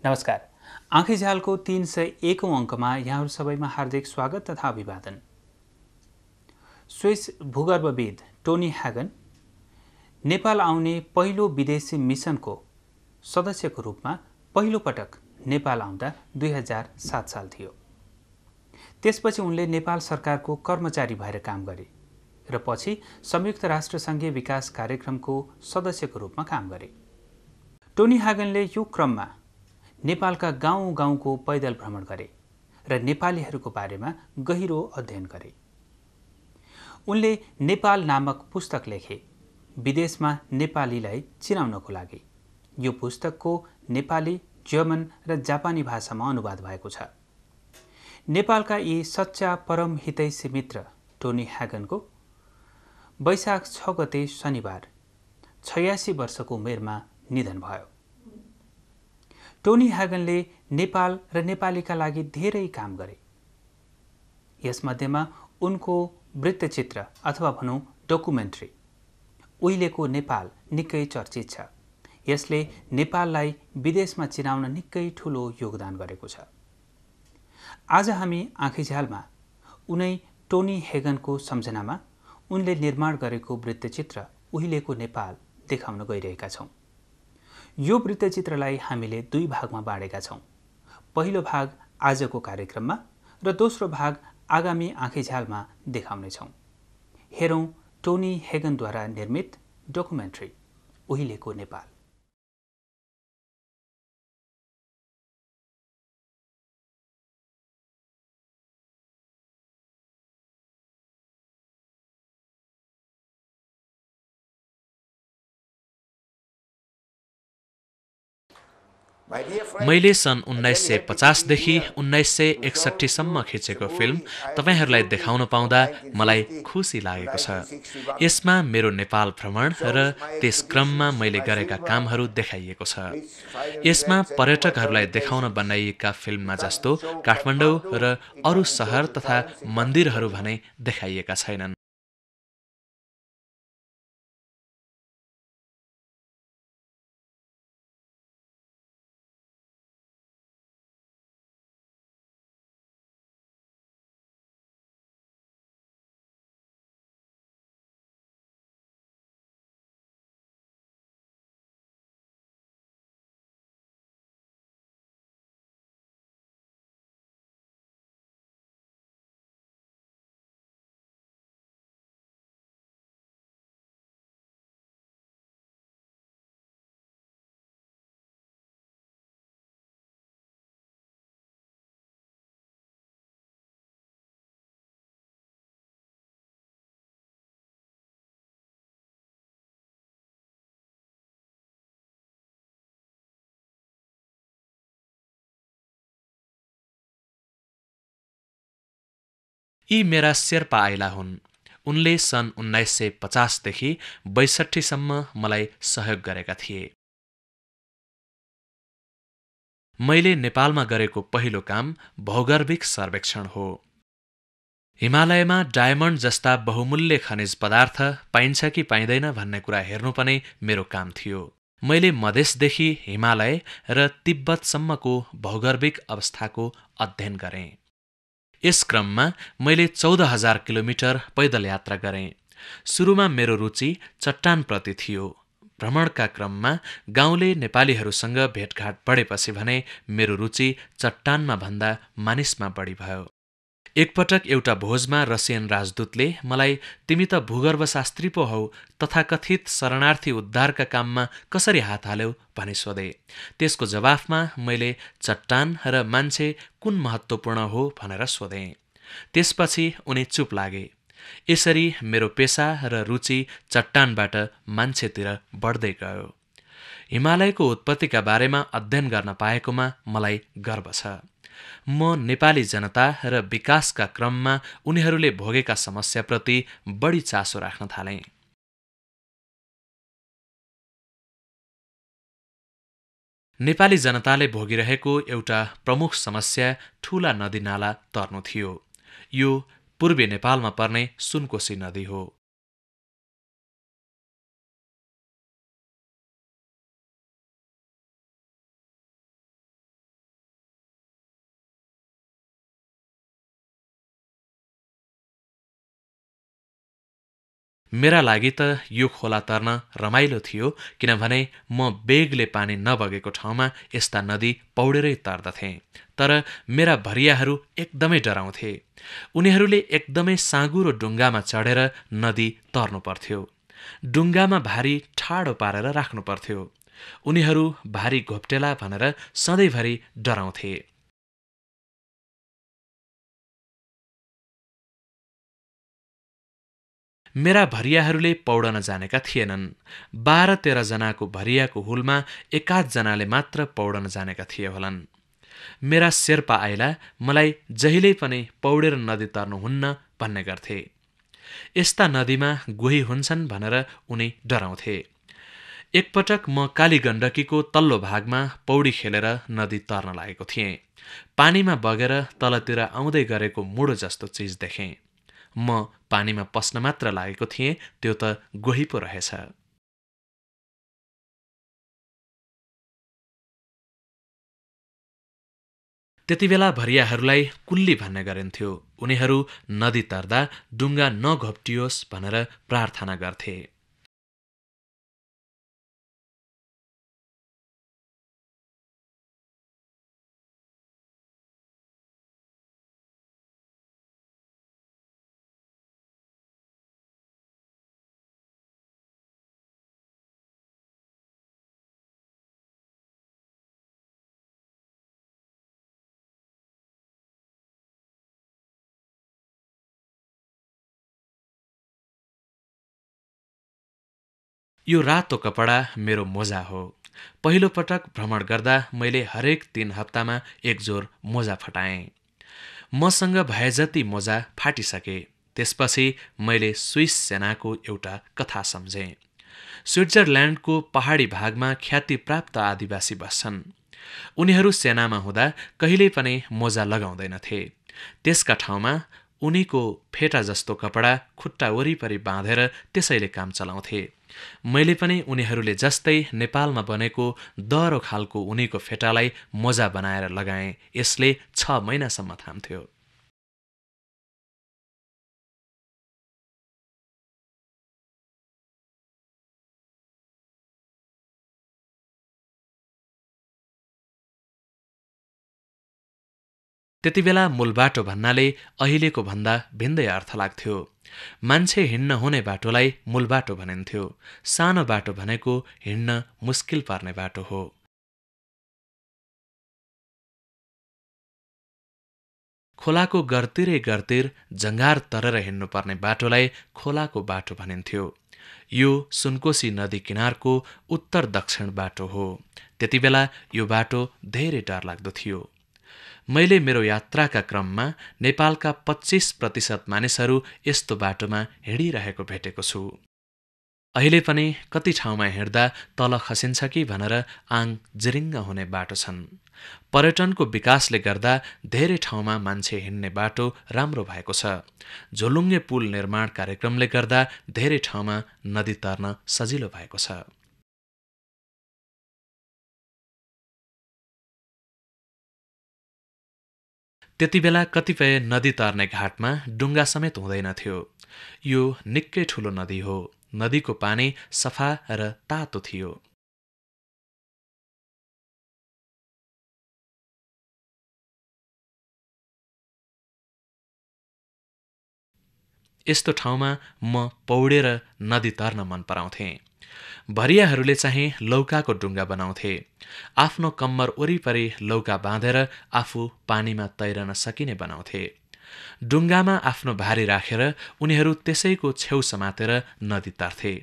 नमस्कार। आँखीझ्यालको 301औं अङ्कमा यहाँहरू सबैमा हार्दिक स्वागत तथा अभिवादन। स्विस भूगर्भविद टोनी ह्यागन नेपाल आउने पहिलो विदेशी मिसनको सदस्यको रूपमा पहिलो पटक नेपाल आउँदा 2007 साल थियो। त्यसपछि उनले नेपाल सरकारको कर्मचारी भएर काम गरे र पछि संयुक्त राष्ट्र सङ्घीय विकास कार्यक्रमको सदस्यको रूपमा काम गरे। टोनी ह्यागनले यो क्रममा नेपालका गाउँ गाउँको पैदल भ्रमण गरे र नेपालीहरूको बारेमा गहिरो अध्ययन गरे। उनले नेपाल नामक पुस्तक लेखे, विदेशमा नेपालीलाई चिनाउनको लागि। यो पुस्तकको नेपाली, जर्मन र जापानी भाषामा अनुवाद भएको छ। नेपालका यी सच्चा परम हितैषी मित्र टोनी ह्यागनको वैशाख 6 गते शनिबार 86 वर्षको उमेरमा निधन भयो। टोनी ह्यागनले नेपाल र नेपालीका लागि धेरै काम गरे। यसमध्येमा उनको वृत्तचित्र अथवा भनौँ डकुमेन्ट्री उहिलेको नेपाल निकै चर्चित छ। यसले नेपाललाई विदेशमा चिनाउन निकै ठुलो योगदान गरेको छ। आज हामी आँखीझ्यालमा उनै टोनी ह्यागनको सम्झनामा उनले निर्माण गरेको वृत्तचित्र उहिलेको नेपाल देखाउन गइरहेका छौँ। यो वृत्तचित्रलाई हामीले दुई भागमा बाँडेका छौँ। पहिलो भाग आजको कार्यक्रममा र दोस्रो भाग आगामी आँखीझ्यालमा देखाउनेछौँ। हेरौँ टोनी ह्यागनद्वारा निर्मित डकुमेन्ट्री उहिलेको नेपाल। मैले सन् 1950 देखि 1961 सम्म खिचेको फिल्म तपाईहरूलाई देखाउन पाउँदा मलाई खुसी लागेको छ। यसमा मेरो नेपाल भ्रमण र त्यस क्रममा मैले गरेका कामहरू देखाइएको छ। यसमा पर्यटकहरूलाई देखाउन बनाइएका फिल्ममा जस्तो काठमाडौँ र अरू सहर तथा मन्दिरहरू भने देखाइएका छैनन्। यी मेरा शेर्पा आइला हुन्। उनले सन् 1950 देखि 62 सम्म मलाई सहयोग गरेका थिए। मैले नेपालमा गरेको पहिलो काम भौगर्भिक सर्वेक्षण हो। हिमालयमा डायमन्ड जस्ता बहुमूल्य खनिज पदार्थ पाइन्छ कि पाइँदैन भन्ने कुरा हेर्नु पनि मेरो काम थियो। मैले मधेसदेखि हिमालय र तिब्बतसम्मको भौगर्भिक अवस्थाको अध्ययन गरेँ। यस क्रममा मैले 14,000 किलोमिटर पैदल यात्रा गरेँ। सुरुमा मेरो रुचि चट्टानप्रति थियो। भ्रमणका क्रममा गाउँले नेपालीहरूसँग भेटघाट बढेपछि भने मेरो रुचि चट्टानमा भन्दा मानिसमा बढी भयो। एकपटक एउटा भोजमा रसियन राजदूतले मलाई तिमी त भूगर्भशास्त्री पो हौ, तथाकथित शरणार्थी उद्धारका काममा कसरी हात हाल्यौ भनी सोधे। त्यसको जवाफमा मैले चट्टान र मान्छे कुन महत्त्वपूर्ण हो भनेर सोधेँ। त्यसपछि उनी चुप लागे। यसरी मेरो पेशा र रुचि चट्टानबाट मान्छेतिर बढ्दै गयो। हिमालयको उत्पत्तिका बारेमा अध्ययन गर्न पाएकोमा मलाई गर्व छ। म नेपाली जनता र विकासका क्रममा उनीहरूले भोगेका समस्याप्रति बढी चासो राख्न थालेँ। नेपाली जनताले भोगिरहेको एउटा प्रमुख समस्या ठूला नदीनाला तर्नु थियो। यो पूर्वी नेपालमा पर्ने सुनकोशी नदी हो। मेरा लागि त यो खोला तर्न रमाइलो थियो, किनभने म बेगले पानी नबगेको ठाउँमा यस्ता नदी पौडेरै तर्दथे। तर मेरा भरियाहरू एकदमै डराउँथे। उनीहरूले एकदमै साँगुरो डुङ्गामा चढेर नदी तर्नु पर्थ्यो। डुङ्गामा भारी ठाडो पारेर राख्नु पर्थ्यो। उनीहरू भारी घोप्टेला भनेर सधैँभरि डराउँथे। मेरा भरियाहरूले पौडन जानेका थिएनन्। 12-13 जनाको भरियाको हुलमा एकाध जनाले मात्र पौडन जानेका थिए होलान्। मेरा शेर्पा आइला मलाई जहिल्यै पनि पौडेर नदी तर्नुहुन्न भन्ने गर्थे। यस्ता नदीमा गोही हुन्छन् भनेर उनी डराउँथे। एकपटक म काली गण्डकीको तल्लो भागमा पौडी खेलेर नदी तर्न लागेको थिएँ। पानीमा बगेर तलतिर आउँदै गरेको मुडो जस्तो चिज देखेँ। म पानीमा पस्न मात्र लागेको थिएँ, त्यो त गोही पो रहेछ। त्यतिबेला भरियाहरूलाई कुल्ली भन्ने गरिन्थ्यो। उनीहरू नदी तर्दा डुङ्गा नघोप्टियोस् भनेर प्रार्थना गर्थे। यो रातो कपडा मेरो मोजा हो। पहिलो पटक भ्रमण गर्दा मैले हरेक 3 हप्तामा एक जोर मोजा फटाएँ। मसँग भए जति मोजा फाटिसके। त्यसपछि मैले स्विस सेनाको एउटा कथा सम्झेँ। स्विट्जरल्याण्डको पहाडी भागमा ख्याति प्राप्त आदिवासी बस्छन्। उनीहरू सेनामा हुँदा कहिल्यै पनि मोजा लगाउँदैनथे। त्यसका ठाउँमा उनीको फेटा जस्तो कपडा खुट्टा वरिपरि बाँधेर त्यसैले काम चलाउँथे। मैले पनि उनीहरूले जस्तै नेपालमा बनेको दह्रो खालको उनीको फेटालाई मोजा बनाएर लगाएँ। यसले 6 महिनासम्म थाम्थ्यो। त्यतिबेला मूलबाटो भन्नाले अहिलेको भन्दा भिन्दै अर्थ लाग्थ्यो। मान्छे हिँड्न हुने बाटोलाई मूलबाटो भनिन्थ्यो। सानो बाटो भनेको हिँड्न मुस्किल पर्ने बाटो हो। खोलाको गर्तिरै गर्तिर जङ्गार तरेर हिँड्नुपर्ने बाटोलाई खोलाको बाटो भनिन्थ्यो। यो सुनकोशी नदी किनारको उत्तर दक्षिण बाटो हो। त्यतिबेला यो बाटो धेरै डरलाग्दो थियो। मैले मेरो यात्राका क्रममा नेपालका 25% मानिसहरू यस्तो बाटोमा हिँडिरहेको भेटेको छु। अहिले पनि कति ठाउँमा हिँड्दा तल खसिन्छ कि भनेर आङ जिरिङ्ग हुने बाटो छन्। पर्यटनको विकासले गर्दा धेरै ठाउँमा मान्छे हिँड्ने बाटो राम्रो भएको छ। झोलुङ्गे पुल निर्माण कार्यक्रमले गर्दा धेरै ठाउँमा नदी तर्न सजिलो भएको छ। त्यतिबेला कतिपय नदी तर्ने घाटमा डुङ्गा समेत हुँदैनथ्यो। यो निकै ठुलो नदी हो। नदीको पानी सफा र तातो थियो। यस्तो ठाउँमा म पौडेर नदी तर्न मन पराउँथे। भरियाहरूले चाहिँ लौकाको डुङ्गा बनाउँथे। आफ्नो कम्मर वरिपरि लौका बाँधेर आफू पानीमा तैरन सकिने बनाउँथे। डुङ्गामा आफ्नो भारी राखेर उनीहरू त्यसैको छेउ समातेर नदी तर्थे।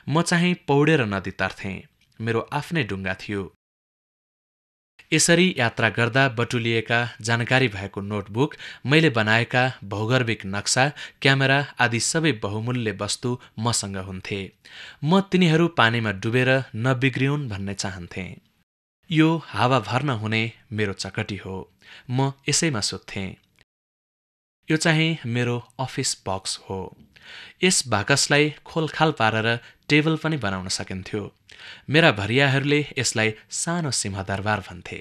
म चाहिँ पौडेर नदी तर्थेँ। मेरो आफ्नै डुङ्गा थियो। यसरी यात्रा गर्दा बटुलिएका जानकारी भएको नोटबुक, मैले बनाएका भौगर्भिक नक्सा, क्यामेरा आदि सबै बहुमूल्य वस्तु मसँग हुन्थे। म तिनीहरू पानीमा डुबेर नबिग्रिउन् भन्ने चाहन्थे। यो हावा भर्न हुने मेरो चकटी हो। म यसैमा सुत्थेँ। यो चाहिँ मेरो अफिस बक्स हो। यस बाकसलाई खोलखाल पारेर टेबल पनि बनाउन सकिन्थ्यो। मेरा भरियाहरूले यसलाई सानो सिंहदरबार भन्थे।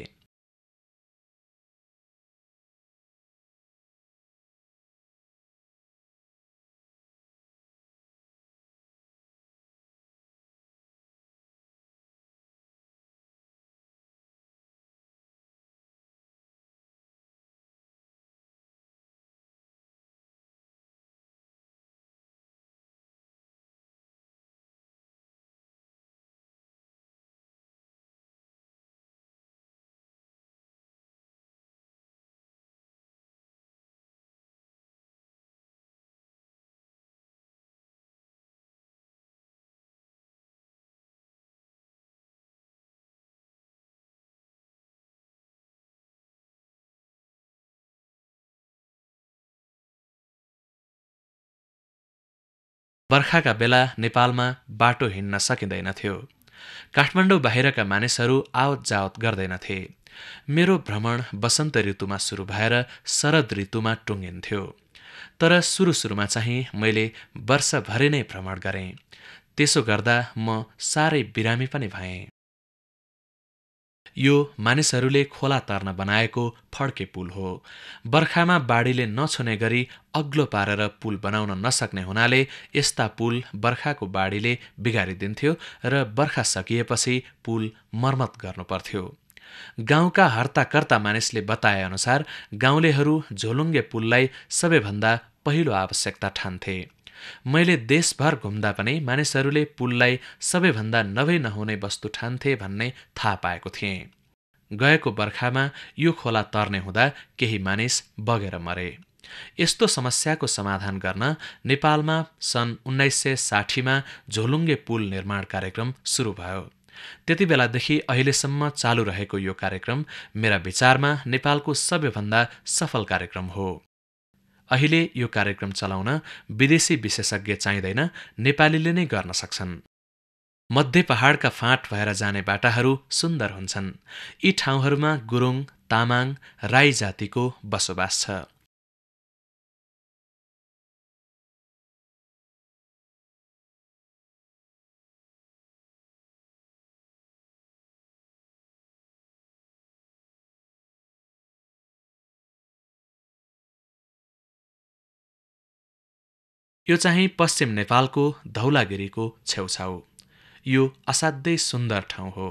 बर्खाका बेला नेपालमा बाटो हिँड्न सकिँदैनथ्यो। काठमाडौँ बाहिरका मानिसहरू आवत जावत गर्दैनथे। मेरो भ्रमण वसन्त ऋतुमा सुरु भएर शरद ऋतुमा टुङ्गिन्थ्यो। तर सुरुमा चाहिँ मैले वर्षभरि नै भ्रमण गरेँ। त्यसो गर्दा म साह्रै बिरामी पनि भएँ। यो मानिसहरूले खोला तर्न बनाएको फड्के पुल हो। बर्खामा बाढीले नछुने गरी अग्लो पारेर पुल बनाउन नसक्ने हुनाले यस्ता पुल बर्खाको बाढीले बिगारिदिन्थ्यो र बर्खा सकिएपछि पुल मर्मत गर्नुपर्थ्यो। गाउँका हर्ताकर्ता मानिसले बताए अनुसार गाउँलेहरू झोलुङ्गे पुललाई सबैभन्दा पहिलो आवश्यकता ठान्थे। मैले देशभर घुम्दा पनि मानिसहरूले पुललाई सबैभन्दा नभई नहुने वस्तु ठान्थे भन्ने थाहा पाएको थिएँ। गएको बर्खामा यो खोला तर्ने हुँदा केही मानिस बगेर मरे। यस्तो समस्याको समाधान गर्न नेपालमा सन् 1960मा झोलुङ्गे पुल निर्माण कार्यक्रम सुरु भयो। त्यति बेलादेखि अहिलेसम्म चालु रहेको यो कार्यक्रम मेरा विचारमा नेपालको सबैभन्दा सफल कार्यक्रम हो। अहिले यो कार्यक्रम चलाउन विदेशी विशेषज्ञ चाहिँदैन, नेपालीले नै गर्न सक्छन्। मध्य पहाडका फाँट भएर जाने बाटाहरू सुन्दर हुन्छन्। यी ठाउँहरूमा गुरुङ, तामाङ, राई जातिको बसोबास छ। यो चाहिँ पश्चिम नेपालको धौलागिरीको छेउछाउ। यो असाध्यै सुन्दर ठाउँ हो।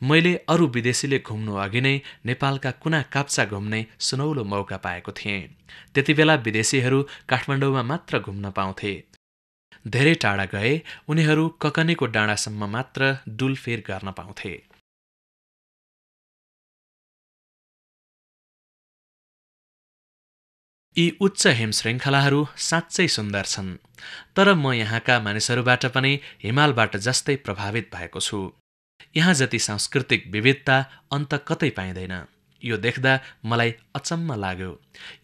मैले अरू विदेशीले घुम्नु अघि नै नेपालका कुना काप्चा घुम्ने सुनौलो मौका पाएको थिएँ। त्यति बेला विदेशीहरू काठमाडौँमा मात्र घुम्न पाउँथे। धेरै टाढा गए उनीहरू ककनीको डाँडासम्म मात्र डुलफेर गर्न पाउँथे। यी उच्च हिमश्रृङ्खलाहरू साँच्चै सुन्दर छन्। तर म यहाँका मानिसहरूबाट पनि हिमालबाट जस्तै प्रभावित भएको छु। यहाँ जति सांस्कृतिक विविधता अन्त कतै पाइँदैन। यो देख्दा मलाई अचम्म लाग्यो।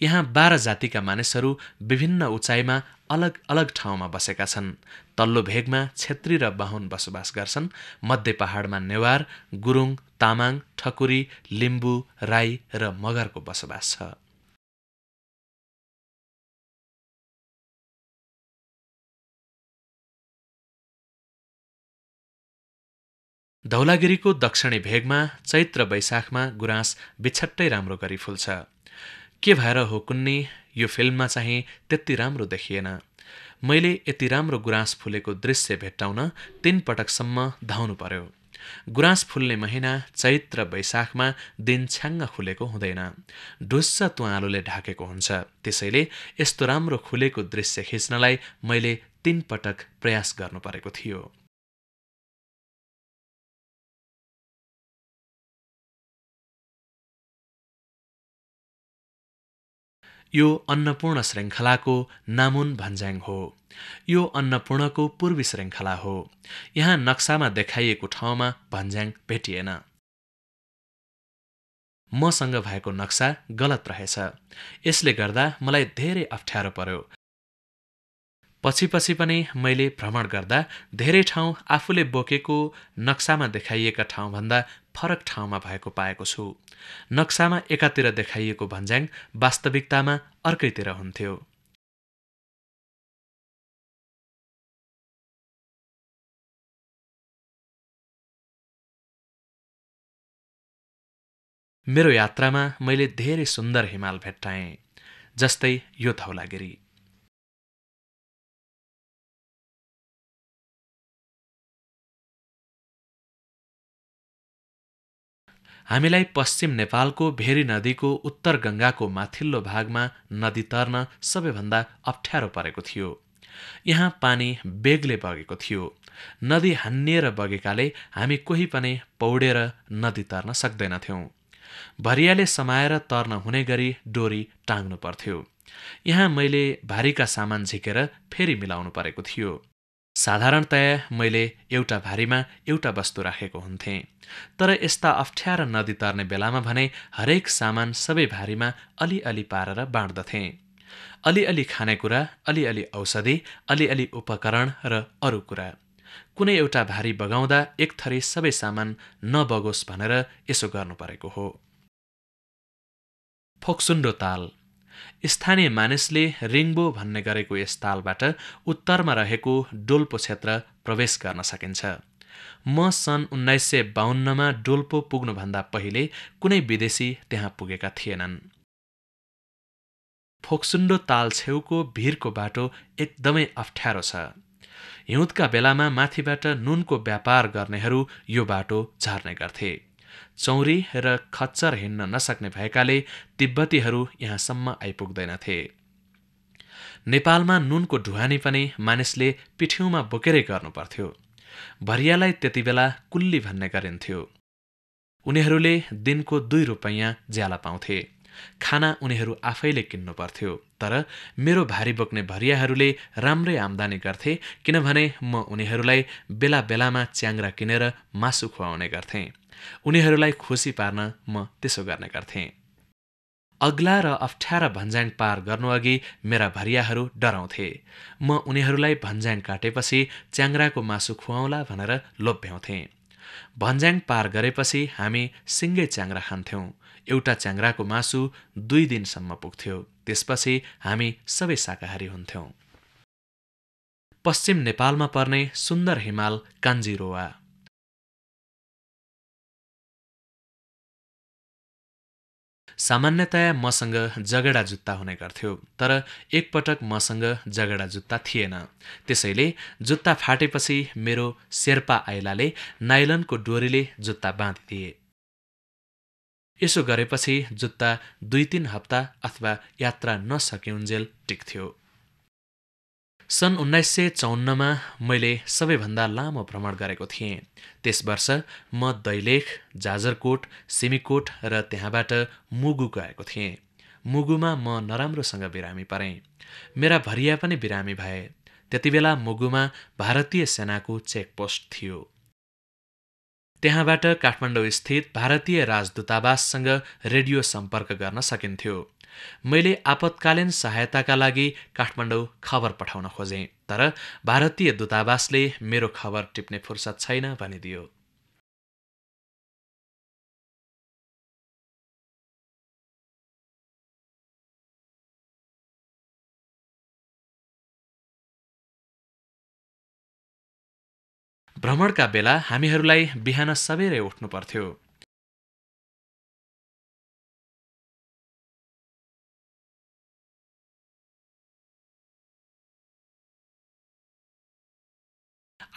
यहाँ 12 जातिका मानिसहरू विभिन्न उचाइमा अलग अलग ठाउँमा बसेका छन्। तल्लो भेगमा क्षेत्री र बाहुन बसोबास गर्छन्। मध्य पहाडमा नेवार, गुरुङ, तामाङ, ठकुरी, लिम्बू, राई र मगरको बसोबास छ। धौलागिरीको दक्षिणी भेगमा चैत्र वैशाखमा गुराँस बिछट्टै राम्रो गरी फुल्छ। के भएर हो कुन्नी यो फिल्ममा चाहिँ त्यति राम्रो देखिएन। मैले यति राम्रो गुराँस फुलेको दृश्य भेट्टाउन 3 पटकसम्म धाउनु पर्यो। गुराँस फुल्ने महिना चैत्र वैशाखमा दिन छ्याङ्ग खुलेको हुँदैन। ढुस्स तुवालोले ढाकेको हुन्छ। त्यसैले यस्तो राम्रो खुलेको दृश्य खिच्नलाई मैले 3 पटक प्रयास गर्नु परेको थियो। यो अन्नपूर्ण श्रृङ्खलाको नामुन भन्ज्याङ हो। यो अन्नपूर्णको पूर्वी श्रृङ्खला हो। यहाँ नक्सामा देखाइएको ठाउँमा भन्ज्याङ भेटिएन। मसँग भएको नक्सा गलत रहेछ। यसले गर्दा मलाई धेरै अप्ठ्यारो पर्यो। पछि पनि मैले भ्रमण गर्दा धेरै ठाउँ आफूले बोकेको नक्सामा देखाइएका ठाउँभन्दा फरक ठाउँमा भएको पाएको छु। नक्सामा एकातिर देखाइएको भन्ज्याङ वास्तविकतामा अर्कैतिर हुन्थ्यो। मेरो यात्रामा मैले धेरै सुन्दर हिमाल भेट्टाएँ, जस्तै यो धौलागिरी। हामीलाई पश्चिम नेपालको भेरी नदीको उत्तर गङ्गाको माथिल्लो भागमा नदी तर्न सबैभन्दा अप्ठ्यारो परेको थियो। यहाँ पानी बेगले बगेको थियो। नदी हान्निएर बगेकाले हामी कोही पनि पौडेर नदी तर्न सक्दैनथ्यौं। भरियाले समाएर तर्न हुने गरी डोरी टाङ्नु पर्थ्यो। यहाँ मैले भारीका सामान झिकेर फेरि मिलाउनु परेको थियो। साधारणतया मैले एउटा भारीमा एउटा वस्तु राखेको हुन्थेँ, तर यस्ता अप्ठ्यारा नदी तर्ने बेलामा भने हरेक सामान सबै भारीमा अलिअलि पारेर बाँड्दथेँ। अलिअलि खानेकुरा, अलिअलि औषधि, अलिअलि उपकरण र अरू कुरा। कुनै एउटा भारी बगाउँदा एक थरी सबै सामान नबगोस् भनेर यसो गर्नु परेको हो। फोक्सुन्डो ताल। स्थानीय मानिसले रिङ्बो भन्ने गरेको यस तालबाट उत्तरमा रहेको डोल्पो क्षेत्र प्रवेश गर्न सकिन्छ। म सन् 1952मा डोल्पो पुग्नुभन्दा पहिले कुनै विदेशी त्यहाँ पुगेका थिएनन्। फोक्सुन्डो ताल छेउको भिरको बाटो एकदमै अप्ठ्यारो छ। हिउँदका बेलामा माथिबाट नुनको व्यापार गर्नेहरू यो बाटो झर्ने गर्थे। चौरी र खच्चर हिँड्न नसक्ने भएकाले तिब्बतीहरू यहाँसम्म आइपुग्दैनथे। नेपालमा नुनको ढुवानी पनि मानिसले पिठ्यौमा बोकेरै गर्नुपर्थ्यो। भरियालाई त्यति बेला कुल्ली भन्ने गरिन्थ्यो। उनीहरूले दिनको 2 रुपैयाँ ज्याला पाउँथे। खाना उनीहरू आफैले किन्नु पर्थ्यो। तर मेरो भारी बोक्ने भरियाहरूले राम्रै आम्दानी गर्थे, किनभने म उनीहरूलाई बेला बेलामा च्याङ्ग्रा किनेर मासु खुवाउने गर्थेँ। उनीहरूलाई खुसी पार्न म त्यसो गर्ने गर्थेँ। अग्ला र अप्ठ्यारा भन्ज्याङ पार गर्नुअघि मेरा भरियाहरू डराउँथे। म उनीहरूलाई भन्ज्याङ काटेपछि च्याङ्ग्राको मासु खुवाउला भनेर लोभ्याउँथेँ। भन्ज्याङ पार गरेपछि हामी सिङ्गै च्याङ्ग्रा खान्थ्यौं। एउटा च्याङ्ग्राको मासु 2 दिनसम्म पुग्थ्यो। त्यसपछि हामी सबै शाकाहारी हुन्थ्यौं। पश्चिम नेपालमा पर्ने सुन्दर हिमाल कान्जिरोवा। सामान्यतया मसँग जगडा जुत्ता हुने गर्थ्यो, तर एकपटक मसँग जगडा जुत्ता थिएन। त्यसैले जुत्ता फाटेपछि मेरो शेर्पा आइलाले नाइलनको डोरीले जुत्ता बाँधिदिए। यसो गरेपछि जुत्ता 2-3 हप्ता अथवा यात्रा नसकिउन्जेल टिक्थ्यो। सन् 1954मा मैले सबैभन्दा लामो भ्रमण गरेको थिएँ। त्यस वर्ष म दैलेख, जाजरकोट, सिमीकोट र त्यहाँबाट मुगु गएको थिएँ। मुगुमा म नराम्रोसँग बिरामी परेँ। मेरा भरिया पनि बिरामी भए। त्यतिबेला मुगुमा भारतीय सेनाको चेकपोस्ट थियो। त्यहाँबाट काठमाडौँ स्थित भारतीय राजदूतावाससँग रेडियो सम्पर्क गर्न सकिन्थ्यो। मैले आपतकालीन सहायताका लागि काठमाडौँ खबर पठाउन खोजेँ, तर भारतीय दूतावासले मेरो खबर टिप्ने फुर्सद छैन भनिदियो। भ्रमणका बेला हामीहरूलाई बिहान सबेरै उठ्नु पर्थ्यो।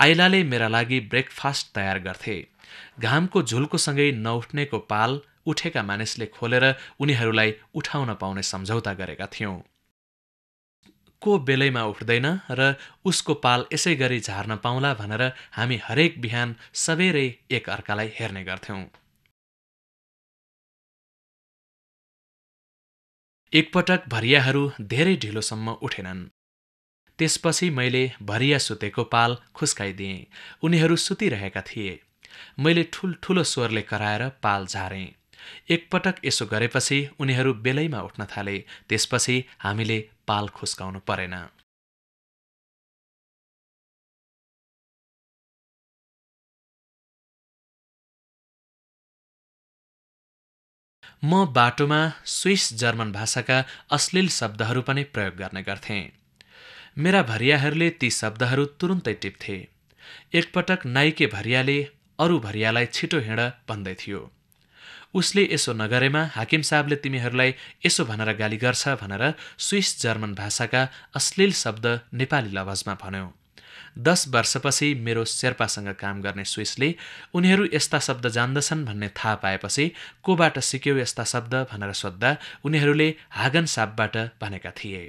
आइलाले मेरा लागि ब्रेकफास्ट तयार गर्थे। घामको झुल्कोसँगै नउठ्नेको पाल उठेका मानिसले खोलेर उनीहरूलाई उठाउन पाउने सम्झौता गरेका थियौं। को बेलैमा उठ्दैन र उसको पाल यसै गरी झार्न पाउला भनेर हामी हरेक बिहान सबेरै एक अर्कालाई हेर्ने गर्थ्यौं। एकपटक भरियाहरू धेरै ढिलोसम्म उठेनन्। त्यसपछि मैले भरिया सुतेको पाल खुस्काइदिएँ। उनीहरू सुतिरहेका थिए। मैले ठुल्ठुलो स्वरले कराएर पाल झारेँ। एकपटक यसो गरेपछि उनीहरू बेलैमा उठ्न थाले। त्यसपछि हामीले पाल खुस्काउनु परेन। म बाटोमा स्विस जर्मन भाषाका अश्लील शब्दहरू पनि प्रयोग गर्ने गर्थेँ। मेरा भरियाहरूले ती शब्दहरू तुरुन्तै टिप्थे। एकपटक नाइके भरियाले अरू भरियालाई छिटो हिँड भन्दै थियो। उसले यसो नगरेमा हाकिम साहबले तिमीहरूलाई यसो भनेर गाली गर्छ भनेर स्विस जर्मन भाषाका अश्लील शब्द नेपाली लवजमा भन्यो। 10 वर्षपछि मेरो शेर्पासँग काम गर्ने स्विसले उनीहरू यस्ता शब्द जान्दछन् भन्ने थाहा पाएपछि कोबाट सिक्यौ यस्ता शब्द भनेर सोद्धा उनीहरूले हागन साहबबाट भनेका थिए।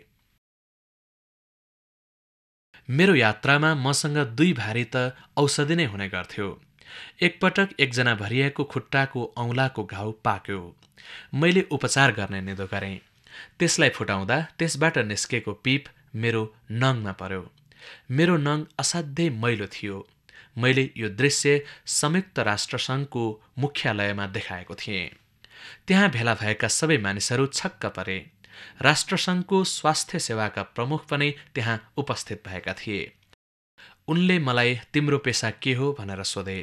मेरो यात्रामा मसँग 2 भारी त औषधि नै हुने गर्थ्यो। एकपटक एकजना भरियाको खुट्टाको औंलाको घाउ पाक्यो। मैले उपचार गर्ने निधो गरेँ। त्यसलाई फुटाउँदा त्यसबाट निस्केको पिप मेरो नङमा पर्यो। मेरो नङ असाध्यै मैलो थियो। मैले यो दृश्य संयुक्त राष्ट्रसङ्घको मुख्यालयमा देखाएको थिएँ। त्यहाँ भेला भएका सबै मानिसहरू छक्क परे। राष्ट्रसङ्घको स्वास्थ्य सेवाका प्रमुख पनि त्यहाँ उपस्थित भएका थिए। उनले मलाई तिम्रो पेशा के हो भनेर सोधे।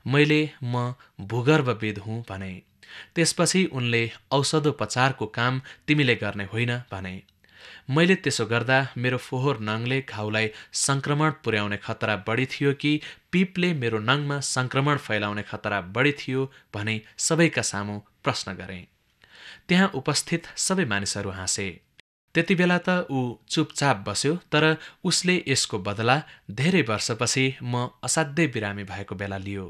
मैले म भूगर्भविद हुँ भने। त्यसपछि उनले औषधोपचारको काम तिमीले गर्ने होइन भने। मैले त्यसो गर्दा मेरो फोहोर नङले घाउलाई संक्रमण पुर्याउने खतरा बढी थियो कि पिपले मेरो नङमा संक्रमण फैलाउने खतरा बढी थियो भने सबैका सामु प्रश्न गरेँ। त्यहाँ उपस्थित सबै मानिसहरू हाँसे। त्यति बेला त ऊ चुपचाप बस्यो, तर उसले यसको बदला धेरै वर्षपछि म असाध्यै बिरामी भएको बेला लियो।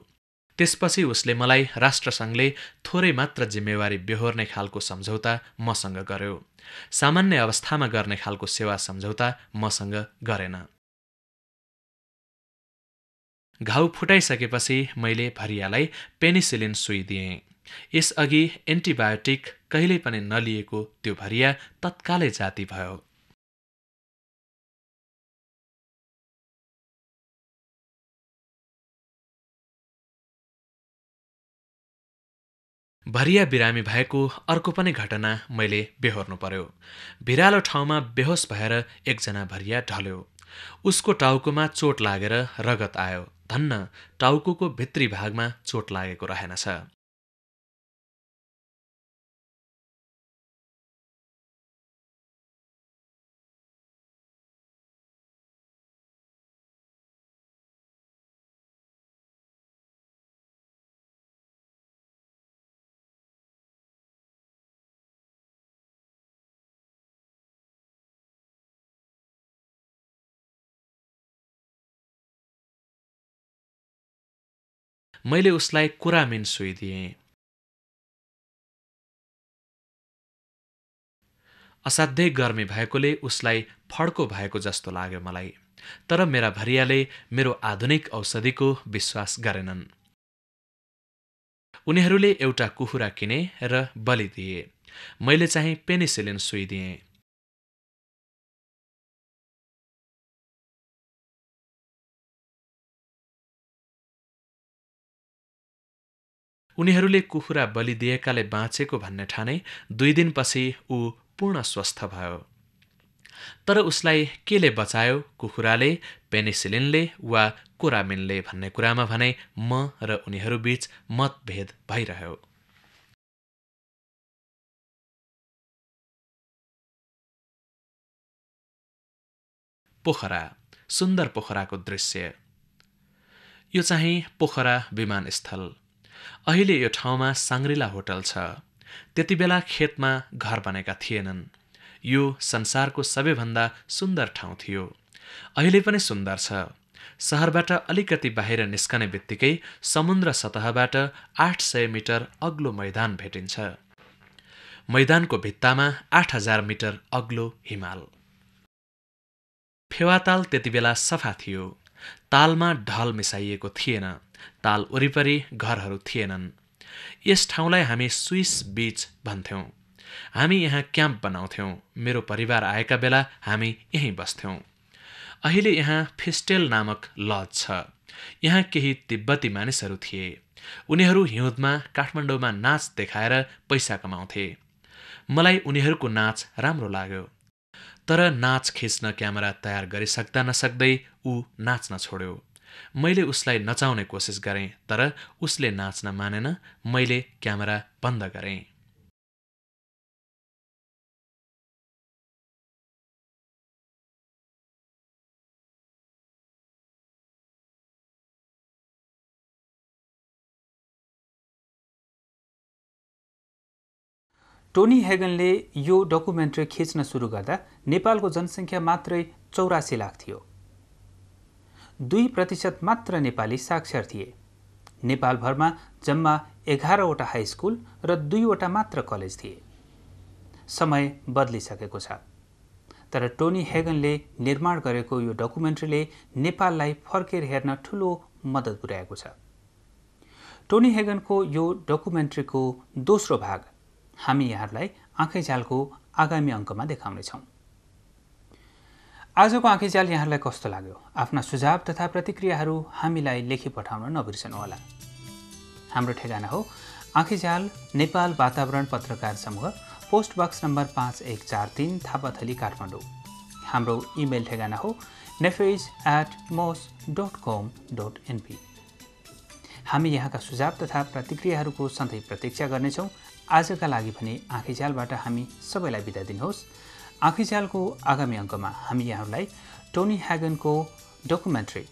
त्यसपछि उसले मलाई राष्ट्रसङ्घले थोरै मात्र जिम्मेवारी बेहोर्ने खालको सम्झौता मसँग गर्यो। सामान्य अवस्थामा गर्ने खालको सेवा सम्झौता मसँग गरेन। घाउ फुटाइसकेपछि मैले भरियालाई पेनिसिलिन सुई दिएँ। यसअघि एन्टिबायोटिक कहिल्यै पनि नलिएको त्यो भरिया तत्कालै जाती भयो। भरिया बिरामी भएको अर्को पनि घटना मैले बेहोर्नु पर्यो। भिरालो ठाउँमा बेहोस भएर एकजना भरिया ढल्यो। उसको टाउकोमा चोट लागेर रगत आयो। धन्न टाउकोको भित्री भागमा चोट लागेको रहेनछ। मैले उसलाई कुरामिन सुई दिएँ। असाध्यै गर्मी भएकोले उसलाई फड्को भएको जस्तो लाग्यो मलाई। तर मेरा भरियाले मेरो आधुनिक औषधिको विश्वास गरेनन्। उनीहरूले एउटा कुखुरा किने र बलि दिए। मैले चाहिँ पेनिसिलिन सुई दिएँ। उनीहरूले कुखुरा बलि दिएकाले बाँचेको भन्ने ठाने 2 दिनपछि ऊ पूर्ण स्वस्थ भयो। तर उसलाई केले बचायो, कुखुराले, पेनिसिलिनले वा कुरामिनले भन्ने कुरामा भने म र उनीहरू बीच मतभेद भइरह्यो। पोखरा, सुन्दर पोखराको दृश्य। यो चाहिँ पोखरा विमानस्थल। अहिले यो ठाउँमा साङ्ग्रिला होटल छ। त्यति बेला खेतमा घर बनेका थिएनन्। यो संसारको सबैभन्दा सुन्दर ठाउँ थियो। अहिले पनि सुन्दर छ। शहरबाट अलिकति बाहिर निस्कने बित्तिकै समुद्र सतहबाट 800 मिटर अग्लो मैदान भेटिन्छ। मैदानको भित्तामा 8000 मिटर अग्लो हिमाल। फेवाताल त्यति बेला सफा थियो। तालमा ढल मिसाइएको थिएन। ताल वरिपरि घरहरू थिएनन्। यस ठाउँलाई हामी स्विस बीच भन्थ्यौं। हामी यहाँ क्याम्प बनाउँथ्यौं। मेरो परिवार आएका बेला हामी यहीँ बस्थ्यौं। अहिले यहाँ फिस्टेल नामक लज छ। यहाँ केही तिब्बती मानिसहरू थिए। उनीहरू हिउँदमा काठमाडौँमा नाच देखाएर पैसा कमाउँथे। मलाई उनीहरूको नाच राम्रो लाग्यो। तर नाच खिच्न क्यामेरा तयार गरिसक्दा नसक्दै ऊ नाच्न छोड्यो। मैले उसलाई नचाउने कोसिस गरेँ, तर उसले नाच्न मानेन। मैले क्यामेरा बन्द गरेँ। टोनी हेगनले यो डकुमेन्ट्री खिच्न सुरु गर्दा नेपालको जनसङ्ख्या मात्रै 84 लाख थियो। 2% मात्र नेपाली साक्षर थिए। नेपालभरमा जम्मा 11वटा हाई स्कुल र 2वटा मात्र कलेज थिए। समय बदलिसकेको छ, तर टोनी हेगनले निर्माण गरेको यो डकुमेन्ट्रीले नेपाललाई फर्केर हेर्न ठूलो मद्दत पुर्याएको छ। टोनी हेगनको यो डकुमेन्ट्रीको दोस्रो भाग हामी यहाँलाई आँखैझ्यालको आगामी अङ्कमा देखाउनेछौँ। आजको आँखैझ्याल यहाँलाई कस्तो लाग्यो? आफ्ना सुझाव तथा प्रतिक्रियाहरू हामीलाई लेखी पठाउन नबिर्सनुहोला। हाम्रो ठेगाना हो आँखैझ्याल नेपाल वातावरण पत्रकार समूह, post box number 5143 Thapathali Kathmandu. हाम्रो इमेल ठेगाना हो nefage@mos.com.np। हामी यहाँका सुझाव तथा प्रतिक्रियाहरूको सधैँ प्रतीक्षा गर्नेछौँ। आजका लागि भने आँखैझ्यालबाट हामी सबैलाई बिदा दिनुहोस्। आँखैझ्यालको आगामी अङ्कमा हामी यहाँहरूलाई टोनी हेगनको डकुमेन्ट्री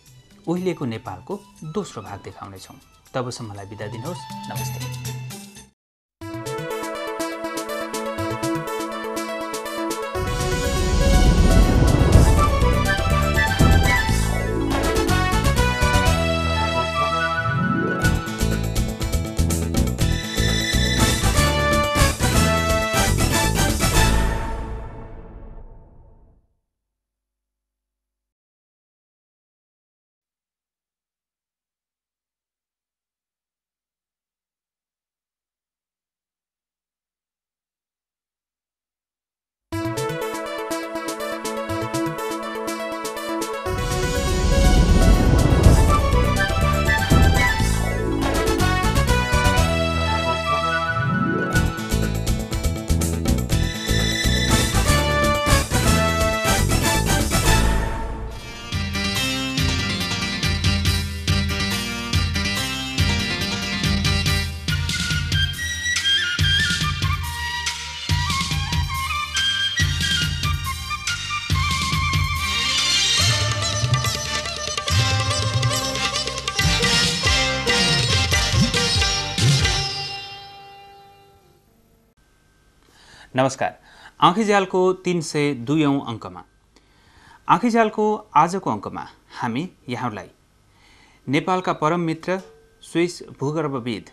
उहिलेको नेपालको दोस्रो भाग देखाउनेछौँ। तबसम्मलाई बिदा दिनुहोस्। नमस्ते। नमस्कार। आँखैझ्यालको 302औं अङ्कमा आँखैझ्यालको आजको अङ्कमा हामी यहाँलाई नेपालका परम मित्र स्विस भूगर्भविद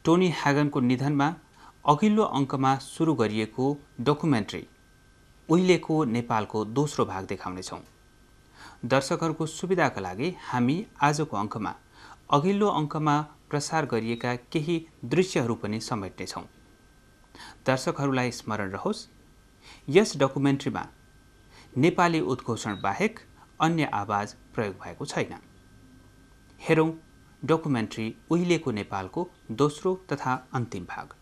टोनी हेगनको निधनमा अघिल्लो अङ्कमा सुरु गरिएको डकुमेन्ट्री उहिलेको नेपालको दोस्रो भाग देखाउनेछौँ। दर्शकहरूको सुविधाका लागि हामी आजको अङ्कमा अघिल्लो अङ्कमा प्रसार गरिएका केही दृश्यहरू पनि समेट्नेछौँ। दर्शकहरूलाई स्मरण रहोस्, यस डकुमेन्ट्रीमा नेपाली उद्घोषण बाहेक अन्य आवाज प्रयोग भएको छैन। हेरौँ डकुमेन्ट्री उहिलेको नेपालको दोस्रो तथा अन्तिम भाग।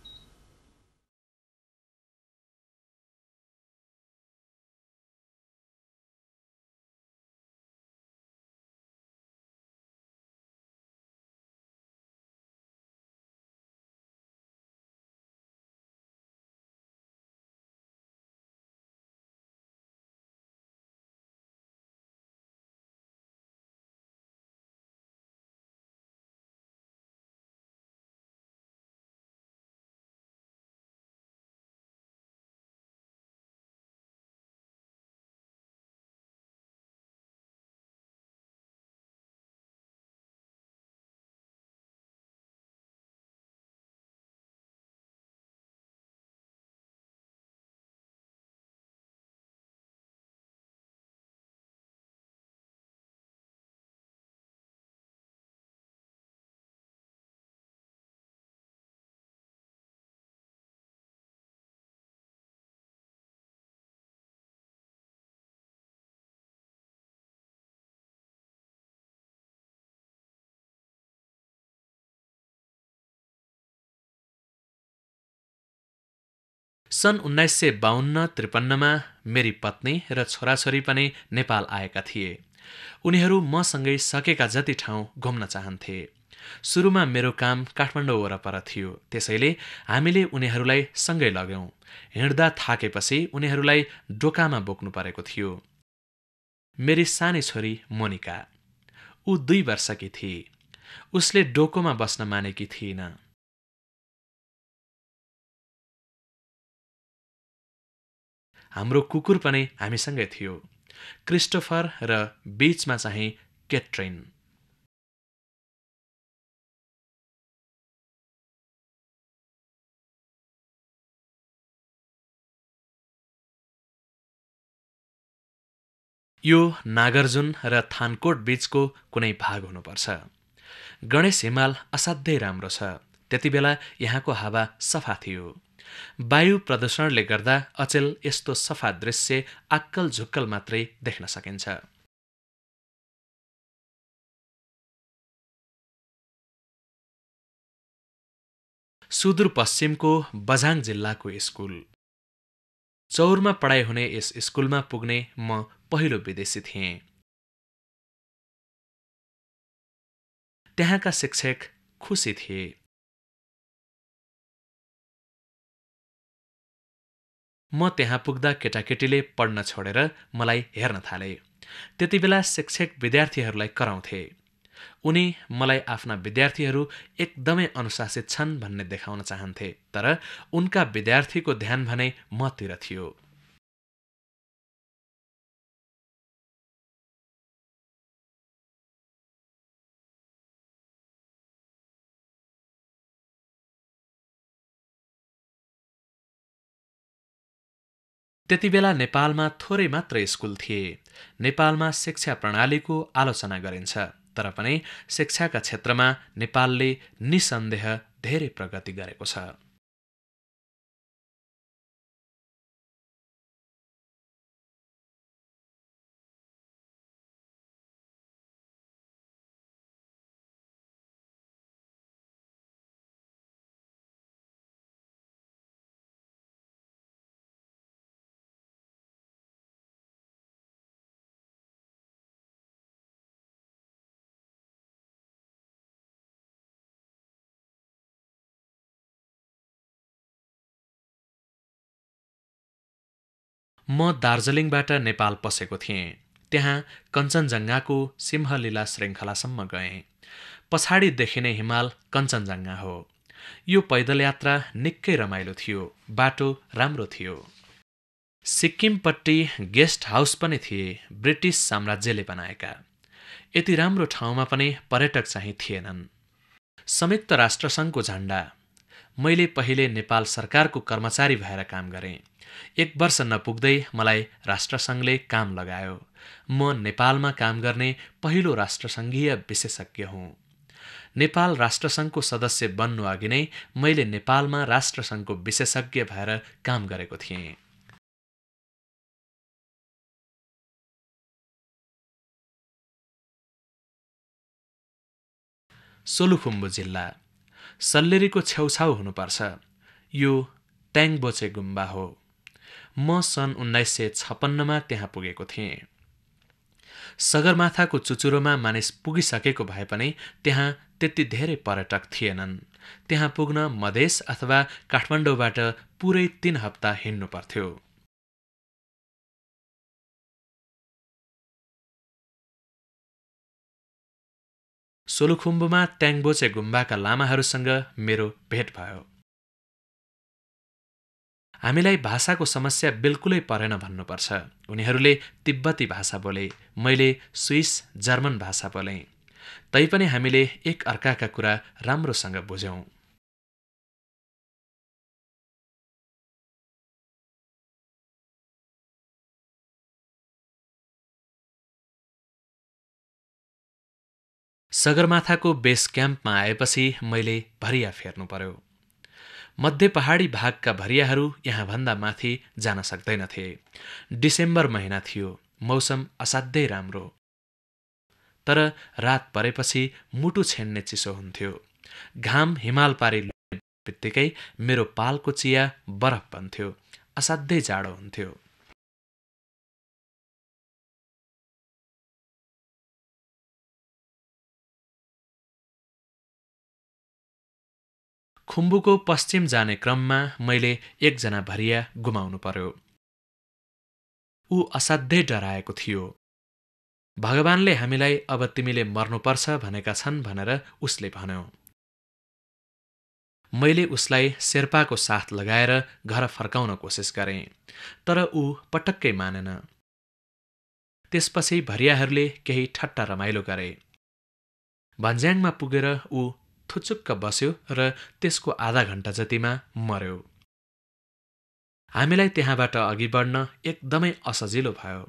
सन् 1952-53मा मेरी पत्नी र छोराछोरी पनि नेपाल आएका थिए। उनीहरू मसँगै सकेका जति ठाउँ घुम्न चाहन्थे। सुरुमा मेरो काम काठमाडौँ वरपर थियो, त्यसैले हामीले उनीहरूलाई सँगै लग्यौं। हिँड्दा थाकेपछि उनीहरूलाई डोकामा बोक्नु परेको थियो। मेरी सानी छोरी मोनिका, ऊ 2 वर्षकी थिए। उसले डोकोमा बस्न मानेकी थिइन। हाम्रो कुकुर पनि हामीसँगै थियो, क्रिस्टोफर र बीचमा चाहिँ केट्रिन। यो नागार्जुन र थानकोट बीचको कुनै भाग हुनुपर्छ। गणेश हिमाल असाध्यै राम्रो छ। त्यति बेला यहाँको हावा सफा थियो। वायु प्रदूषणले गर्दा अचेल यस्तो सफा दृश्य आक्कल झुक्कल मात्रै देख्न सकिन्छ। सुदूरपश्चिमको बझाङ जिल्लाको स्कुल। चौरमा पढाइ हुने यस स्कुलमा पुग्ने म पहिलो विदेशी थिएँ। त्यहाँका शिक्षक खुसी थिए। म त्यहाँ पुग्दा केटाकेटीले पढ्न छोडेर मलाई हेर्न थाले। त्यति बेला शिक्षक विद्यार्थीहरूलाई कराउँथे। उनी मलाई आफ्ना विद्यार्थीहरू एकदमै अनुशासित छन् भन्ने देखाउन चाहन्थे, तर उनका विद्यार्थीको ध्यान भने मतिर थियो। त्यति बेला नेपालमा थोरै मात्र स्कुल थिए। नेपालमा शिक्षा प्रणालीको आलोचना गरिन्छ, तर पनि शिक्षाका क्षेत्रमा नेपालले निसन्देह धेरै प्रगति गरेको छ। म दार्जिलिङबाट नेपाल पसेको थिएँ। त्यहाँ कञ्चनजङ्घाको सिंहलीला श्रृङ्खलासम्म गएँ। पछाडि देखिने हिमाल कञ्चनजङ्घा हो। यो पैदल यात्रा निकै रमाइलो थियो। बाटो राम्रो थियो। सिक्किमपट्टि गेस्ट हाउस पनि थिए, ब्रिटिस साम्राज्यले बनाएका। यति राम्रो ठाउँमा पनि पर्यटक चाहिँ थिएनन्। संयुक्त राष्ट्रसङ्घको झण्डा। मैले पहिले नेपाल सरकारको कर्मचारी भएर काम गरेँ। 1 वर्ष नपुग्दै मलाई राष्ट्रसङ्घले काम लगायो। म नेपालमा काम गर्ने पहिलो राष्ट्रसङ्घीय विशेषज्ञ हुँ। नेपाल राष्ट्रसङ्घको सदस्य बन्नु अघि नै मैले नेपालमा राष्ट्रसङ्घको विशेषज्ञ भएर काम गरेको थिएँ। सोलुखुम्बु जिल्ला। सल्लेरीको छेउछाउ हुनुपर्छ। यो ट्याङबोचे गुम्बा हो। म सन् 1956मा त्यहाँ पुगेको थिएँ। सगरमाथाको चुचुरोमा मानिस पुगिसकेको भए पनि त्यहाँ त्यति धेरै पर्यटक थिएनन्। त्यहाँ पुग्न मधेस अथवा काठमाडौँबाट पुरै 3 हप्ता हिँड्नु पर्थ्यो। सोलुखुम्बुमा ट्याङबोचे गुम्बाका लामाहरूसँग मेरो भेट भयो। हामीलाई भाषाको समस्या बिल्कुलै परेन भन्नुपर्छ। उनीहरूले तिब्बती भाषा बोले, मैले स्विस जर्मन भाषा बोलेँ। तैपनि हामीले एक अर्काका कुरा राम्रोसँग बुझ्यौं। सगरमाथाको बेस क्याम्पमा आएपछि मैले भरिया फेर्नु पर्यो। मध्य पहाडी भागका भरियाहरू यहाँभन्दा माथि जान सक्दैनथे। डिसेम्बर महिना थियो। मौसम असाध्यै राम्रो। तर रात परेपछि मुटु छेन्ने चिसो हुन्थ्यो। घाम हिमाल पारी बित्तिकै मेरो पालको चिया बरफ बन्थ्यो। असाध्यै जाडो हुन्थ्यो। खुम्बुको पश्चिम जाने क्रममा मैले एकजना भरिया गुमाउनु पर्यो। ऊ असाध्यै डराएको थियो। भगवानले हामीलाई अब तिमीले मर्नुपर्छ भनेका छन् भनेर उसले भन्यो। मैले उसलाई शेर्पाको साथ लगाएर घर फर्काउन कोसिस गरेँ, तर ऊ पटक्कै मानेन। त्यसपछि भरियाहरूले केही ठट्टा रमाइलो गरे। भन्ज्याङमा पुगेर ऊ थुचुक्क बस्यो र त्यसको आधा घण्टा जतिमा मर्यो। हामीलाई त्यहाँबाट अघि बढ्न एकदमै असजिलो भयो।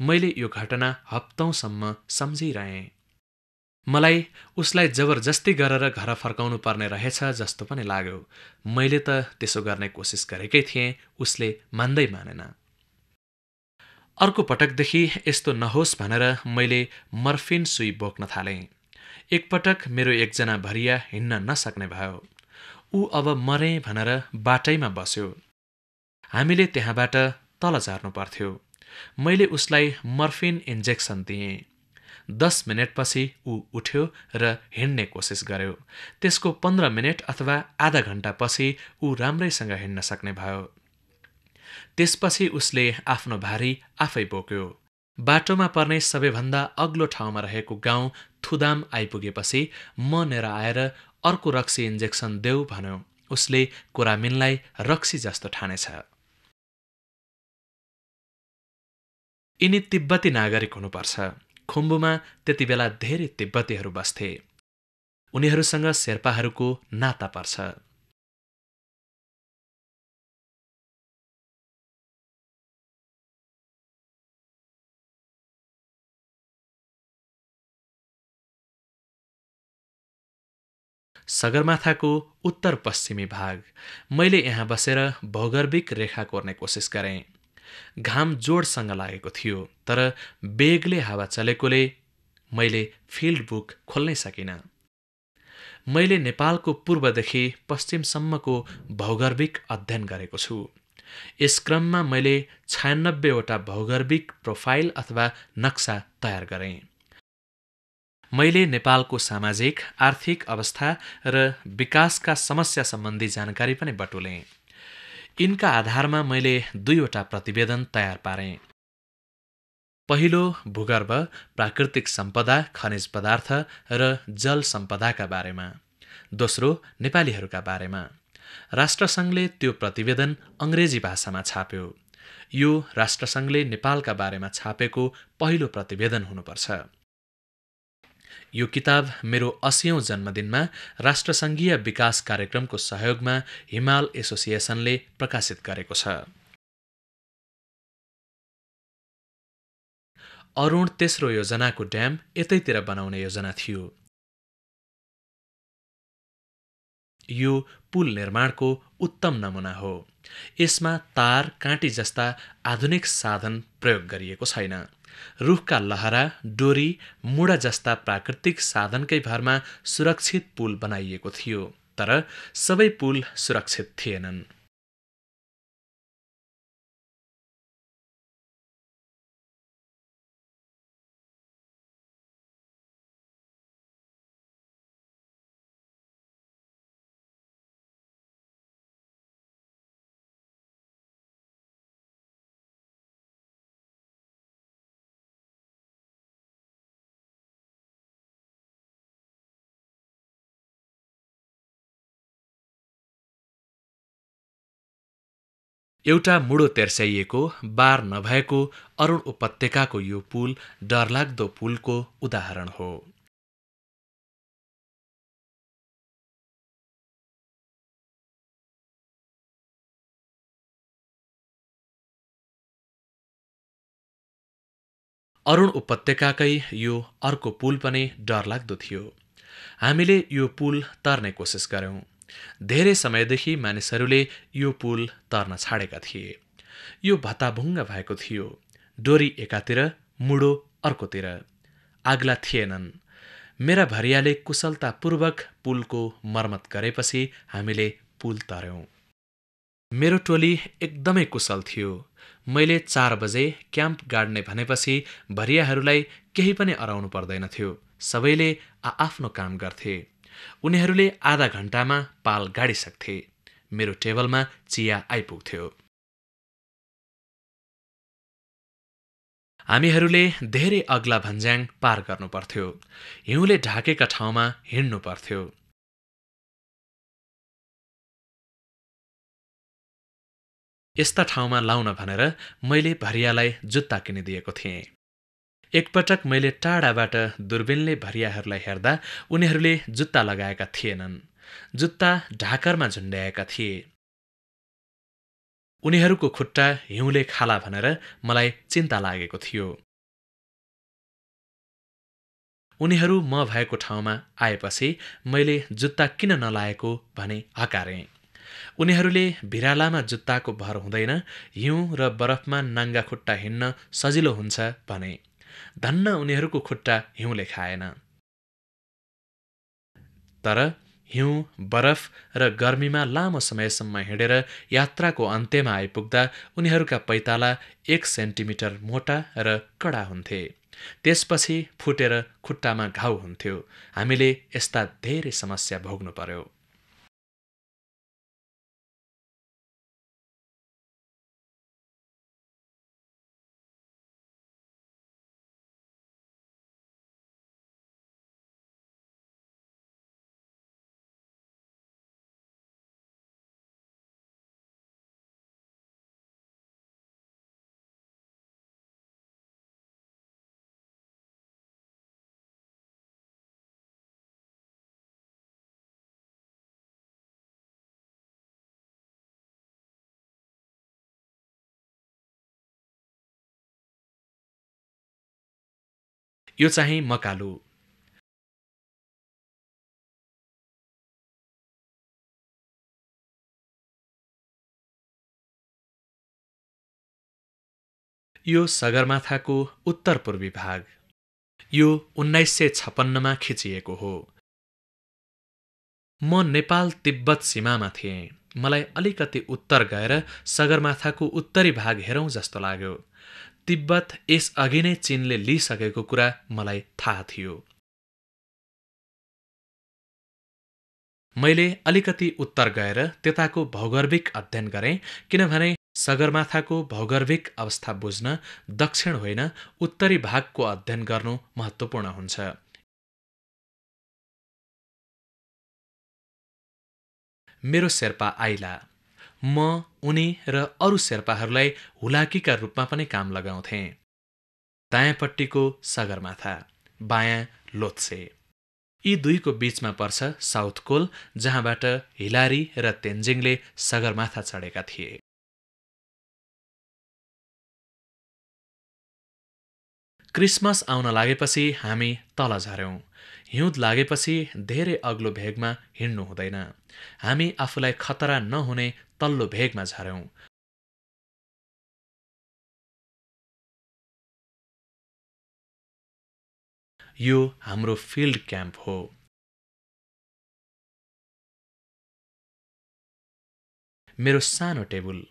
मैले यो घटना हप्तौंसम्म सम्झिरहेँ। मलाई उसलाई जबरजस्ती गरेर घर फर्काउनु पर्ने रहेछ जस्तो पनि लाग्यो। मैले त त्यसो गर्ने कोसिस गरेकै थिएँ, उसले मान्दै मानेन। अर्को पटकदेखि यस्तो नहोस् भनेर मैले मर्फिन सुई बोक्न थालेँ। एकपटक मेरो एकजना भरिया हिँड्न नसक्ने भयो। ऊ अब मरे भनेर बाटैमा बस्यो। हामीले त्यहाँबाट तल झर्नु पर्थ्यो। मैले उसलाई मर्फिन इन्जेक्सन दिएँ। 10 मिनेटपछि ऊ उठ्यो र हिँड्ने कोसिस गर्यो। त्यसको 15 मिनेट अथवा आधा घण्टापछि ऊ राम्रैसँग हिँड्न सक्ने भयो। त्यसपछि उसले आफ्नो भारी आफै बोक्यो। बाटोमा पर्ने सबैभन्दा अग्लो ठाउँमा रहेको गाउँ थुदाम आइपुगेपछि म नेर आएर अर्को रक्सी इन्जेक्सन देऊ भन्यो। उसले कोरामिनलाई रक्सी जस्तो ठानेछ। यिनी तिब्बती नागरिक हुनुपर्छ। खुम्बुमा त्यति बेला धेरै तिब्बतीहरू बस्थे। उनीहरूसँग शेर्पाहरूको नाता पर्छ। सगरमाथाको उत्तर पश्चिमी भाग। मैले यहाँ बसेर भौगर्भिक रेखा कोर्ने कोसिस गरेँ। घाम जोडसँग लागेको थियो, तर बेगले हावा चलेकोले मैले फिल्ड बुक खोल्नै सकिनँ। मैले नेपालको पूर्वदेखि पश्चिमसम्मको भौगर्भिक अध्ययन गरेको छु। यस क्रममा मैले 96वटा भौगर्भिक प्रोफाइल अथवा नक्सा तयार गरेँ। मैले नेपालको सामाजिक, आर्थिक अवस्था र विकासका समस्या सम्बन्धी जानकारी पनि बटुलेँ। यिनका आधारमा मैले 2वटा प्रतिवेदन तयार पारेँ। पहिलो भूगर्भ, प्राकृतिक सम्पदा, खनिज पदार्थ र जल सम्पदाका बारेमा। दोस्रो नेपालीहरूका बारेमा। राष्ट्रसङ्घले त्यो प्रतिवेदन अंग्रेजी भाषामा छाप्यो। यो राष्ट्रसङ्घले नेपालका बारेमा छापेको पहिलो प्रतिवेदन हुनुपर्छ। यो किताब मेरो 80औं जन्मदिनमा राष्ट्रसङ्घीय विकास कार्यक्रमको सहयोगमा हिमाल एसोसिएसनले प्रकाशित गरेको छ। अरुण तेस्रो योजनाको ड्याम यतैतिर बनाउने योजना थियो। यो पुल निर्माणको उत्तम नमुना हो। यसमा तार, काँटी जस्ता आधुनिक साधन प्रयोग गरिएको छैन। रुखका लहरा, डोरी, मुढा जस्ता प्राकृतिक साधनकै भरमा सुरक्षित पुल बनाइएको थियो, तर सबै पुल सुरक्षित थिएनन्। एउटा मुडो तेर्स्याइएको, बार नभएको अरुण उपत्यकाको यो पुल डरलाग्दो पुलको उदाहरण हो। अरुण उपत्यकाकै यो अर्को पुल पनि डरलाग्दो थियो। हामीले यो पुल तर्ने कोसिस गर्यौं। धेरै समयदेखि मानिसहरूले यो पुल तर्न छाडेका थिए। यो भत्ताभुङ्ग भएको थियो। डोरी एकातिर, मुडो अर्कोतिर। आग्ला थिएनन्। मेरा भरियाले कुशलतापूर्वक पुलको मर्मत गरेपछि हामीले पुल तर्यौं। मेरो टोली एकदमै कुशल थियो। मैले 4 बजे क्याम्प गाड्ने भनेपछि भरियाहरूलाई केही पनि अराउनु पर्दैनथ्यो। सबैले आआफ्नो काम गर्थे। उनीहरूले आधा घण्टामा पाल गाडिसक्थे। मेरो टेबलमा चिया आइपुग्थ्यो। हामीहरूले धेरै अग्ला भन्ज्याङ पार गर्नु पर्थ्यो। हिउँले ढाकेका ठाउँमा हिँड्नु पर्थ्यो। यस्ता ठाउँमा लाउन भनेर मैले भरियालाई जुत्ता किनिदिएको थिएँ। एकपटक मैले टाढाबाट दूरबीनले भरियाहरूलाई हेर्दा उनीहरूले जुत्ता लगाएका थिएनन्। जुत्ता ढाकरमा झुन्ड्याएका थिए। उनीहरूको खुट्टा हिउँले खाला भनेर मलाई चिन्ता लागेको थियो। उनीहरू म भएको ठाउँमा आएपछि मैले जुत्ता किन नलाएको भने हकारेँ। उनीहरूले भिरालामा जुत्ताको भर हुँदैन, हिउँ र बरफमा नाङ्गा खुट्टा हिँड्न सजिलो हुन्छ भने। धन्न उनीहरूको खुट्टा हिउँले खाएन। तर हिउँ, बरफ र गर्मीमा लामो समयसम्म हिँडेर यात्राको अन्त्यमा आइपुग्दा उनीहरूका पैताला 1 सेन्टिमिटर मोटा र कडा हुन्थे। त्यसपछि फुटेर खुट्टामा घाउ हुन्थ्यो। हामीले यस्ता धेरै समस्या भोग्नु पर्यो। यो चाहिँ मकालु। यो सगरमाथाको उत्तर पूर्वी भाग। यो 1956मा खिचिएको हो। म नेपाल तिब्बत सीमामा थिएँ। मलाई अलिकति उत्तर गएर सगरमाथाको उत्तरी भाग हेरौँ जस्तो लाग्यो। तिब्बत यस अघि नै चीनले लिइसकेको कुरा मलाई थाहा थियो। मैले अलिकति उत्तर गएर त्यताको भौगर्भिक अध्ययन गरेँ, किनभने सगरमाथाको भौगर्भिक अवस्था बुझ्न दक्षिण होइन उत्तरी भागको अध्ययन गर्नु महत्त्वपूर्ण हुन्छ। मेरो शेर्पा आइला। म उनी र अरू शेर्पाहरूलाई हुलाकीका रूपमा पनि काम लगाउँथे। दायाँपट्टिको सगरमाथा, बायाँ लोत्से। यी दुईको बीचमा पर्छ साउथ कोल, जहाँबाट हिलारी र तेन्जिङले सगरमाथा चढेका थिए। क्रिसमस आउन लागेपछि हामी तल झर्यौं। हिउँद लागेपछि धेरै अग्लो भेगमा हिँड्नु हुँदैन। हामी आफूलाई खतरा नहुने तल्लो भेगमा झर्यौं। यो हाम्रो फिल्ड क्याम्प हो। मेरो सानो टेबुल।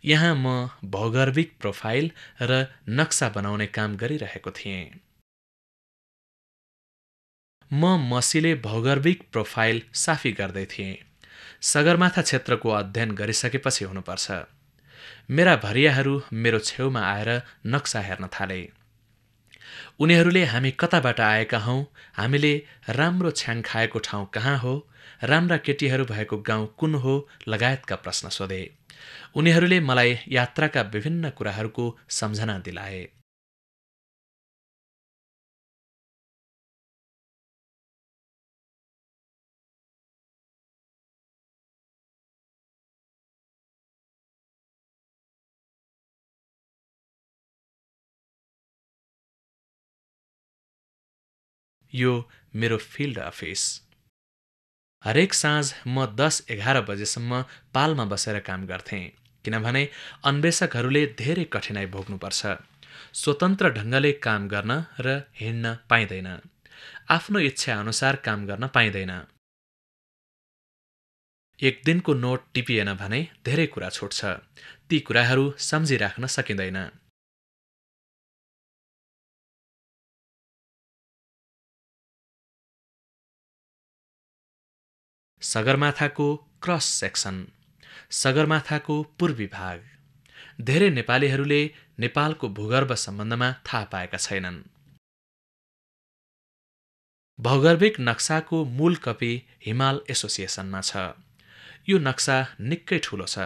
यहाँ म भौगर्भिक प्रोफाइल र नक्सा बनाउने काम गरिरहेको थिएँ। म मसीले भौगर्भिक प्रोफाइल साफी गर्दै थिएँ। सगरमाथा क्षेत्रको अध्ययन गरिसकेपछि हुनुपर्छ। मेरा भरियाहरू मेरो छेउमा आएर नक्सा हेर्न थाले। उनीहरूले हामी कताबाट आएका हौं, हामीले राम्रो छ्याङ खाएको ठाउँ कहाँ हो, राम्रा केटीहरू भएको गाउँ कुन हो लगायतका प्रश्न सोधे। उनीहरूले मलाई यात्राका विभिन्न कुराहरूको सम्झना दिलाए। यो मेरो फिल्ड अफिस। हरेक साँझ म 10-11 बजेसम्म पालमा बसेर काम गर्थेँ, किनभने अन्वेषकहरूले धेरै कठिनाई भोग्नुपर्छ। स्वतन्त्र ढङ्गले काम गर्न र हिँड्न पाइँदैन। आफ्नो इच्छा अनुसार काम गर्न पाइँदैन। एक दिनको नोट टिपिएन भने धेरै कुरा छुट्छ। ती कुराहरू सम्झिराख्न सकिँदैन। सगरमाथाको क्रस सेक्सन। सगरमाथाको पूर्वी भाग। धेरै नेपालीहरूले नेपालको भूगर्भ सम्बन्धमा थाहा पाएका छैनन्। भौगर्भिक नक्साको मूल कपी हिमाल एसोसिएसनमा छ। यो नक्सा निकै ठूलो छ।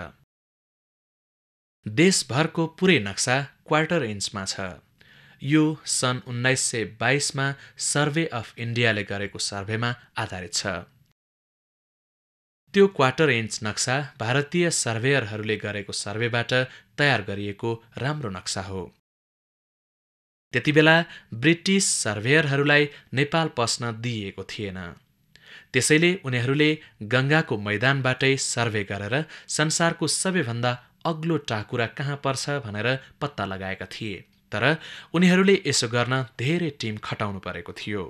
देशभरको पुरै नक्सा क्वार्टर इन्चमा छ। यो सन् 1922मा सर्वे अफ इन्डियाले गरेको सर्वेमा आधारित छ। त्यो क्वार्टर इन्च नक्सा भारतीय सर्वेयरहरूले गरेको सर्वेबाट तयार गरिएको राम्रो नक्सा हो। त्यतिबेला ब्रिटिस सर्वेयरहरूलाई नेपाल पस्न दिइएको थिएन। त्यसैले उनीहरूले गङ्गाको मैदानबाटै सर्वे गरेर संसारको सबैभन्दा अग्लो टाकुरा कहाँ पर्छ भनेर पत्ता लगाएका थिए। तर उनीहरूले यसो गर्न धेरै टिम खटाउनु परेको थियो।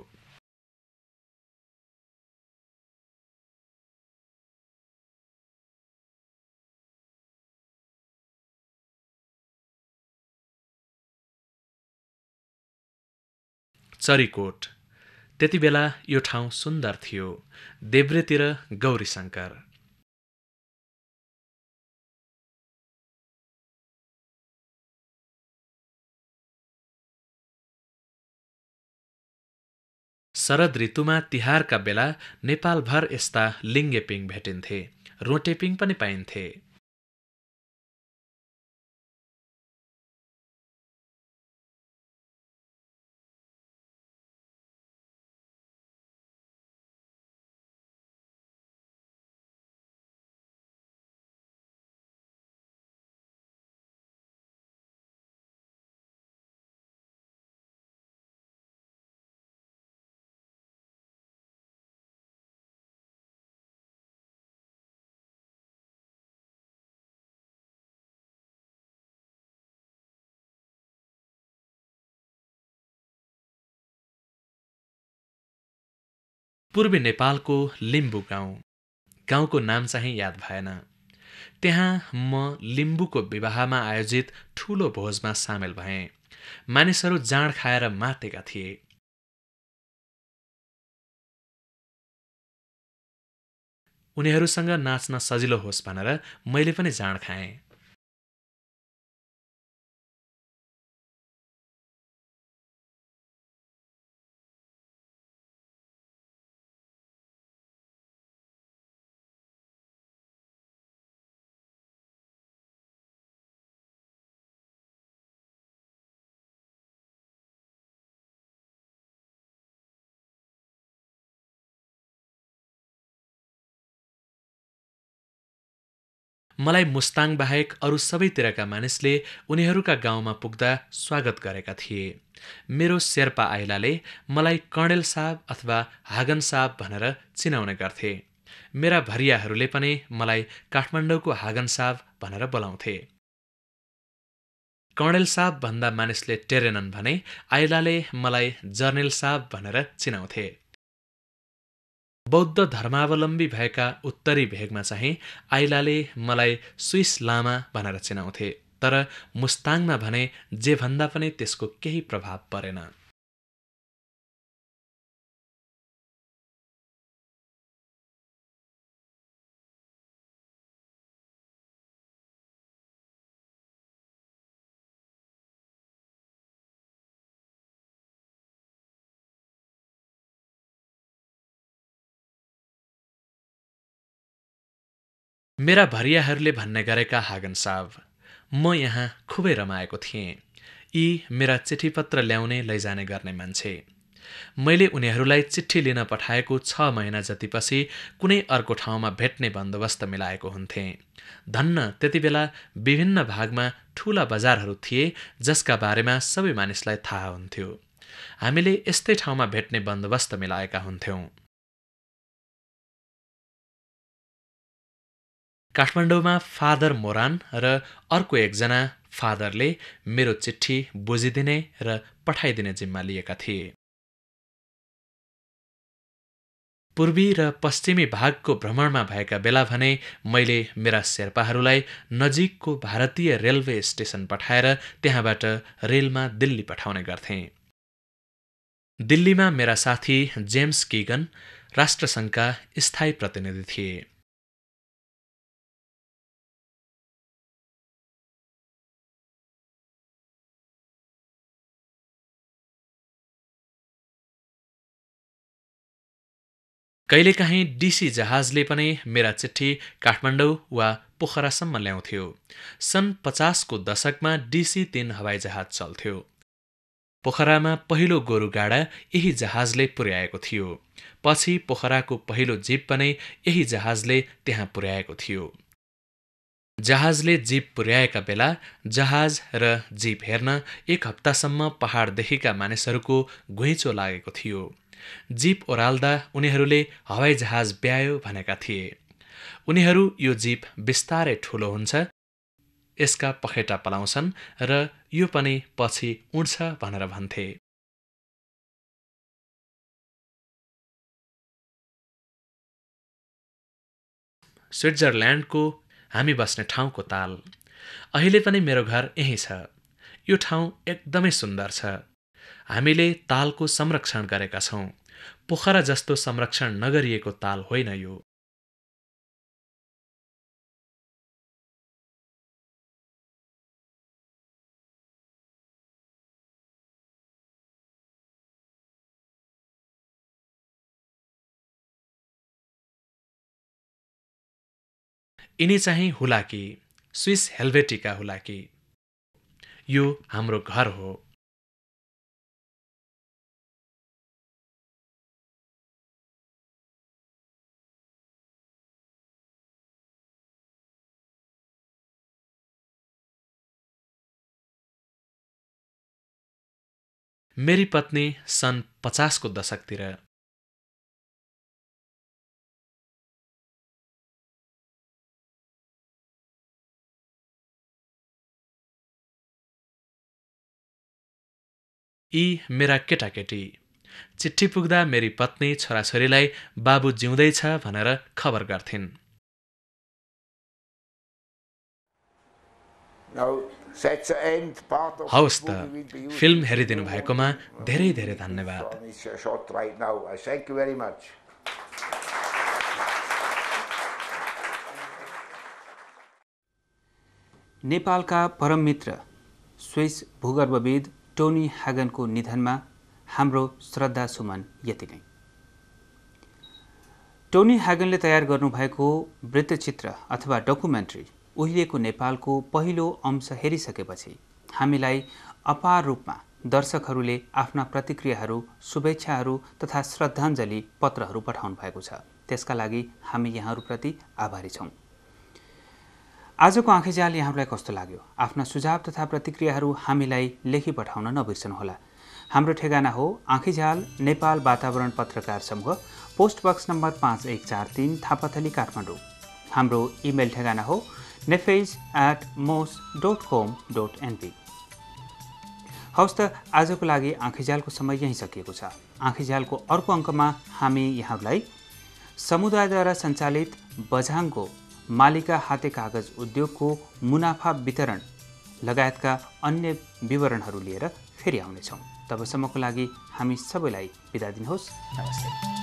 चरीकोट। त्यतिबेला यो ठाउँ सुन्दर थियो। देब्रेतिर गौरीशङ्कर। शरद ऋतुमा तिहारका बेला नेपालभर यस्ता लिङ्गेपिङ भेटिन्थे। रोटेपिङ पनि पाइन्थे। पूर्वी नेपालको लिम्बू गाउँ। गाउँको नाम चाहिँ याद भएन। त्यहाँ म लिम्बूको विवाहमा आयोजित ठूलो भोजमा सामेल भएँ। मानिसहरू जाँड खाएर मातेका थिए। उनीहरूसँग नाच्न सजिलो होस् भनेर मैले पनि जाँड खाएँ। मलाई मुस्ताङ बाहेक अरू सबैतिरका मानिसले उनीहरूका गाउँमा पुग्दा स्वागत गरेका थिए। मेरो शेर्पा आइलाले मलाई कर्णेल साहब अथवा हागन साहब भनेर चिनाउने गर्थे। मेरा भरियाहरूले पनि मलाई काठमाडौँको हागन साहब भनेर बोलाउँथे। कर्णेल साहब भन्दा मानिसले टेरेनन् भने आइलाले मलाई जर्नेल साहब भनेर चिनाउँथे। बौद्ध धर्मावलम्बी भएका उत्तरी भेगमा चाहिँ आइलाले मलाई स्विस लामा भनेर चिनाउँथे। तर मुस्ताङमा भने जे भन्दा पनि त्यसको केही प्रभाव परेन। मेरा भरियाहरूले भन्ने गरेका हागन साहब, म यहाँ खुबै रमाएको थिएँ। यी मेरा चिठीपत्र ल्याउने लैजाने गर्ने मान्छे। मैले उनीहरूलाई चिठी लिन पठाएको 6 महिना जतिपछि कुनै अर्को ठाउँमा भेट्ने बन्दोबस्त मिलाएको हुन्थे। धन्न त्यति बेला विभिन्न भागमा ठूला बजारहरू थिए जसका बारेमा सबै मानिसलाई थाहा हुन्थ्यो। हामीले यस्तै ठाउँमा भेट्ने बन्दोबस्त मिलाएका हुन्थ्यौं। काठमाडौँमा फादर मोरान र अर्को एकजना फादरले मेरो चिठी बुझिदिने र पठाइदिने जिम्मा लिएका थिए। पूर्वी र पश्चिमी भागको भ्रमणमा भएका बेला भने मैले मेरा शेर्पाहरूलाई नजिकको भारतीय रेलवे स्टेशन पठाएर त्यहाँबाट रेलमा दिल्ली पठाउने गर्थेँ। दिल्लीमा मेरा साथी जेम्स किगन राष्ट्रसङ्घका स्थायी प्रतिनिधि थिए। कहिलेकाहीँ डीसी जहाजले पनि मेरा चिठी काठमाडौँ वा पोखरासम्म ल्याउँथ्यो। सन् 50 को दशकमा DC-3 हवाईजहाज चल्थ्यो। पोखरामा पहिलो गोरुगाडा यही जहाजले पुर्याएको थियो। पछि पोखराको पहिलो जीप पनि यही जहाजले त्यहाँ पुर्याएको थियो। जहाजले जीप पुर्याएका बेला जहाज र जीप हेर्न 1 हप्तासम्म पहाडदेखिका मानिसहरूको घुइँचो लागेको थियो। जीप ओह्राल्दा उनीहरूले हवाईजहाज ब्यायो भनेका थिए। उनीहरू यो जीप बिस्तारै ठुलो हुन्छ, यसका पखेटा पलाउँछन् र यो पनि पछि उड्छ भनेर भन्थे। स्विट्जरल्यान्डको हामी बस्ने ठाउँको ताल। अहिले पनि मेरो घर यही छ। यो ठाउँ एकदमै सुन्दर छ। हामीले तालको संरक्षण गरेका छौं। पोखरा जस्तो संरक्षण नगरिएको ताल होइन यो। यिनी चाहिँ हुलाकी, स्विस हेल्भेटिका हुलाकी। यो हाम्रो घर हो। मेरी पत्नी सन् 50 को दशकतिर। यी मेरा केटाकेटी। चिट्ठी पुग्दा मेरी पत्नी छोराछोरीलाई बाबु जिउँदैछ भनेर खबर गर्थिन्। हवस् त, फिल्म हेरिदिनु भएकोमा धेरै धेरै धन्यवाद। नेपालका परम मित्र स्विस भूगर्भविद टोनी ह्यागनको निधनमा हाम्रो श्रद्धा सुमन यति नै। टोनी ह्यागनले तयार गर्नुभएको वृत्तचित्र अथवा डकुमेन्ट्री उहिलेको नेपालको पहिलो अंश हेरिसकेपछि हामीलाई अपार रूपमा दर्शकहरूले आफ्ना प्रतिक्रियाहरू, शुभेच्छाहरू तथा श्रद्धाञ्जली पत्रहरू पठाउनु भएको छ। त्यसका लागि हामी यहाँहरूप्रति आभारी छौं। आजको आँखेजाल यहाँहरूलाई कस्तो लाग्यो? आफ्ना सुझाव तथा प्रतिक्रियाहरू हामीलाई लेखी पठाउन नबिर्सनुहोला। हाम्रो ठेगाना हो आँखेजाल नेपाल वातावरण पत्रकार समूह, post box number 5143 Thapathali Kathmandu. हाम्रो इमेल ठेगाना हो nefage@mos.com.np। हवस् त, आजको लागि आँखेजालको समय यही सकिएको छ। आँखेजालको अर्को अङ्कमा हामी यहाँहरूलाई समुदायद्वारा सञ्चालित बझाङको मालिका हाते कागज उद्योगको मुनाफा वितरण लगायतका अन्य विवरणहरू लिएर फेरि आउनेछौँ। तबसम्मको लागि हामी सबैलाई बिदा दिनुहोस्। नमस्ते।